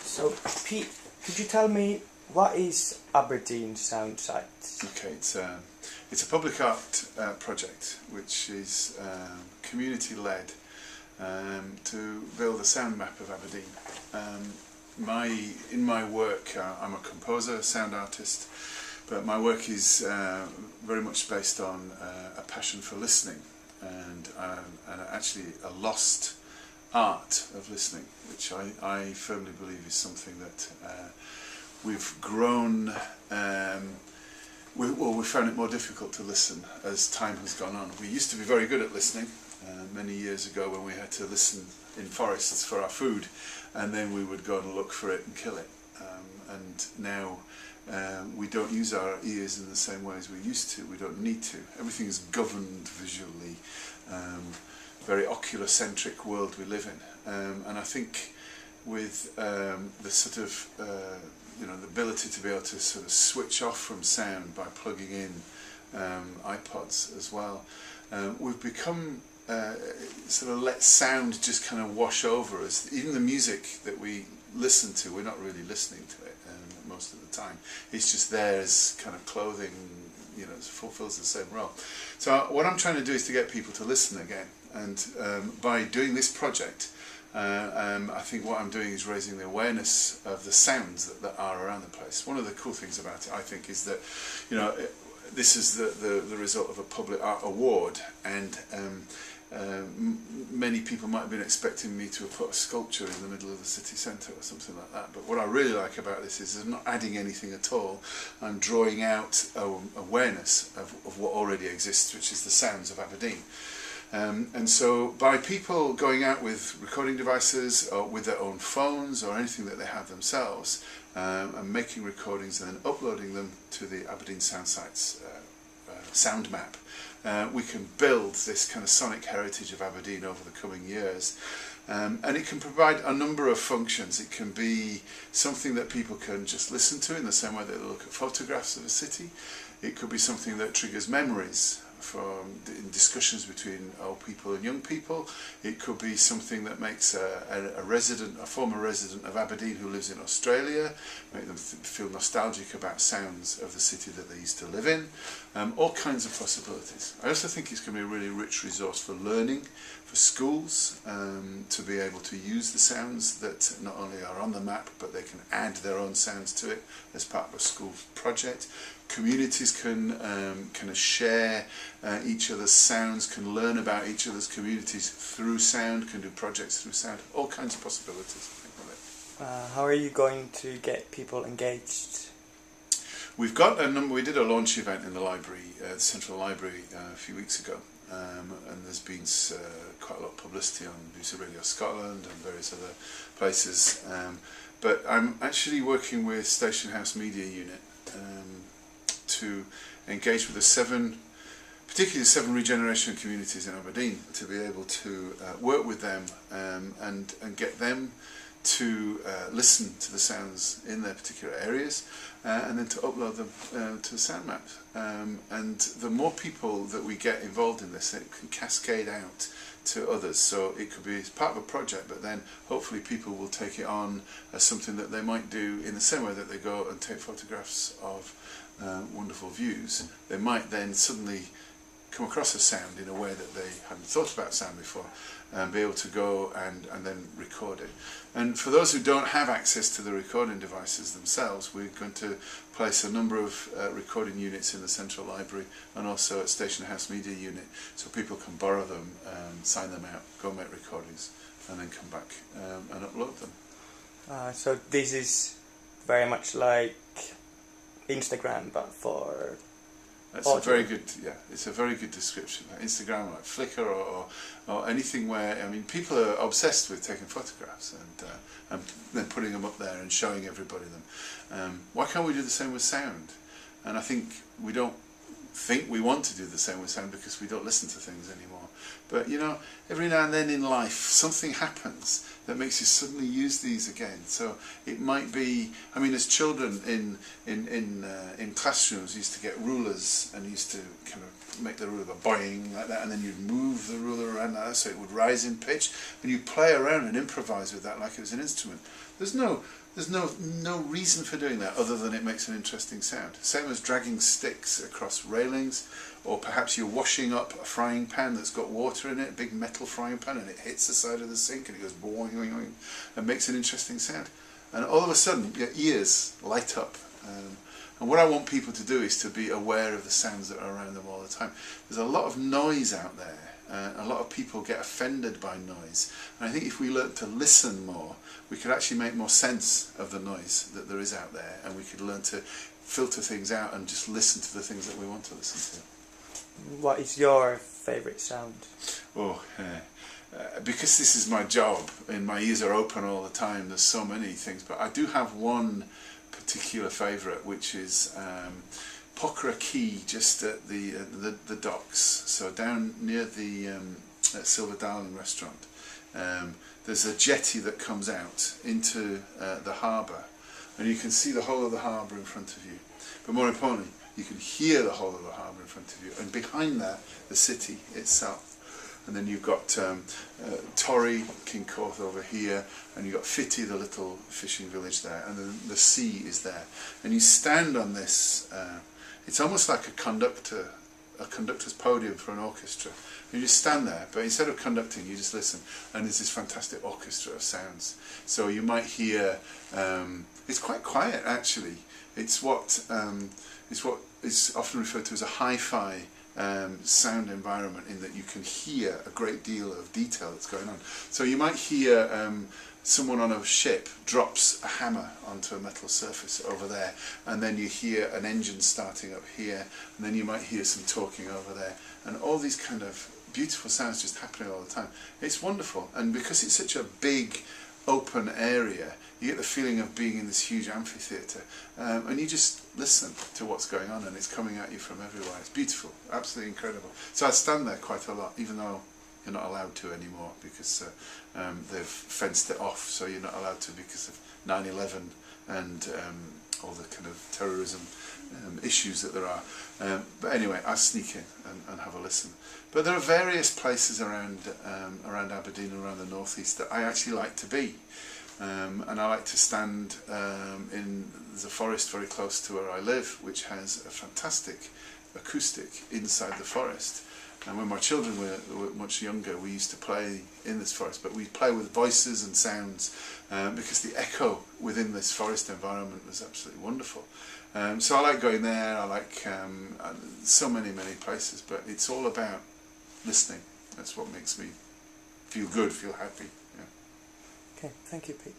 So Pete, could you tell me what is Aberdeen Soundsites? Okay, it's a public art project which is community-led to build a sound map of Aberdeen. In my work, I'm a composer, sound artist, but my work is very much based on a passion for listening and actually a lost art of listening, which I firmly believe is something that we've grown. We found it more difficult to listen as time has gone on. We used to be very good at listening many years ago when we had to listen in forests for our food, and then we would go and look for it and kill it. And now we don't use our ears in the same way as we used to. We don't need to. Everything is governed visually. Very ocular-centric world we live in. And I think with the sort of the ability to be able to sort of switch off from sound by plugging in iPods as well, we've become sort of let sound just kind of wash over us. Even the music that we listen to, we're not really listening to it most of the time. It's just there as kind of clothing, it fulfills the same role. So what I'm trying to do is to get people to listen again, and by doing this project, I think what I'm doing is raising the awareness of the sounds that are around the place. One of the cool things about it, I think, is that this is the result of a public art award, and many people might have been expecting me to have put a sculpture in the middle of the city centre or something like that, but what I really like about this is I'm not adding anything at all. I'm drawing out awareness of what already exists, which is the sounds of Aberdeen. And so by people going out with recording devices or with their own phones or anything that they have themselves, and making recordings and then uploading them to the Aberdeen Soundsites sound map, we can build this kind of sonic heritage of Aberdeen over the coming years. And it can provide a number of functions. It can be something that people can just listen to in the same way that they look at photographs of a city. It could be something that triggers memories in discussions between old people and young people. It could be something that makes a former resident of Aberdeen who lives in Australia, make them feel nostalgic about sounds of the city that they used to live in. All kinds of possibilities. I also think it's going to be a really rich resource for learning, for schools, to be able to use the sounds that not only are on the map, but they can add their own sounds to it as part of a school project. Communities can kind of share each other's sounds, can learn about each other's communities through sound, can do projects through sound, all kinds of possibilities. How are you going to get people engaged? We've got a number. We did a launch event in the library, the Central Library, a few weeks ago, and there's been quite a lot of publicity on BBC Radio Scotland and various other places. But I'm actually working with Station House Media Unit to engage with particularly the 7 regeneration communities in Aberdeen, to be able to work with them and get them to listen to the sounds in their particular areas, and then to upload them to the sound maps. And the more people that we get involved in this, it can cascade out to others. So it could be as part of a project, but then hopefully people will take it on as something that they might do in the same way that they go and take photographs of wonderful views. They might then suddenly come across a sound in a way that they hadn't thought about sound before, and be able to go and then record it. And for those who don't have access to the recording devices themselves, we're going to place a number of recording units in the Central Library and also at Station House Media Unit, so people can borrow them, sign them out, go make recordings, and then come back and upload them. So this is very much like Instagram, but for That's a very good, it's a very good description. Instagram, like Flickr, or anything where, people are obsessed with taking photographs and then putting them up there and showing everybody them. Why can't we do the same with sound? And I think we don't think we want to do the same with sound because we don't listen to things anymore. But you know, every now and then in life something happens that makes you suddenly use these again. So it might be, I mean, as children in classrooms, used to get rulers and used to kind of make the ruler go boing like that, and then you'd move the ruler around like that so it would rise in pitch, and you play around and improvise with that like it was an instrument. There's no reason for doing that other than it makes an interesting sound. Same as dragging sticks across railings, or perhaps you're washing up a frying pan that's got water in it, a big metal frying pan, and it hits the side of the sink and it goes boing, boing, boing, and makes an interesting sound. And all of a sudden your ears light up. And what I want people to do is to be aware of the sounds that are around them all the time. There's a lot of noise out there. A lot of people get offended by noise, and I think if we learn to listen more, we could actually make more sense of the noise that there is out there, and we could learn to filter things out and just listen to the things that we want to listen to. What is your favourite sound? Because this is my job and my ears are open all the time, there's so many things, but I do have one particular favourite, which is Pochra Quay, just at the docks. So down near the Silver Darling restaurant, there's a jetty that comes out into the harbour, and you can see the whole of the harbour in front of you. But more importantly, you can hear the whole of the harbour in front of you, and behind that, the city itself. And then you've got Torry, Kincorth over here, and you've got Fitty, the little fishing village there, and then the sea is there. And you stand on this. It's almost like a conductor's podium for an orchestra. You just stand there, but instead of conducting, you just listen, and there's this fantastic orchestra of sounds. So you might hear, it's quite quiet actually. It's what is often referred to as a hi-fi sound environment, in that you can hear a great deal of detail that's going on. So you might hear someone on a ship drops a hammer onto a metal surface over there, and then you hear an engine starting up here, and then you might hear some talking over there, and all these kind of beautiful sounds just happening all the time. It's wonderful, and because it's such a big open area, you get the feeling of being in this huge amphitheatre, and you just listen to what's going on, and it's coming at you from everywhere. It's beautiful, absolutely incredible. So I stand there quite a lot, even though you're not allowed to anymore, because they've fenced it off, so you're not allowed to because of 9/11 and all the kind of terrorism issues that there are. But anyway, I sneak in and have a listen. But there are various places around Aberdeen and around the northeast that I actually like to be. And I like to stand in the forest very close to where I live, which has a fantastic acoustic inside the forest. And when my children were much younger, we used to play in this forest, but we play with voices and sounds because the echo within this forest environment was absolutely wonderful. So I like going there. I like so many places, but it's all about listening. That's what makes me feel good, feel happy. Yeah. Okay, thank you, Pete.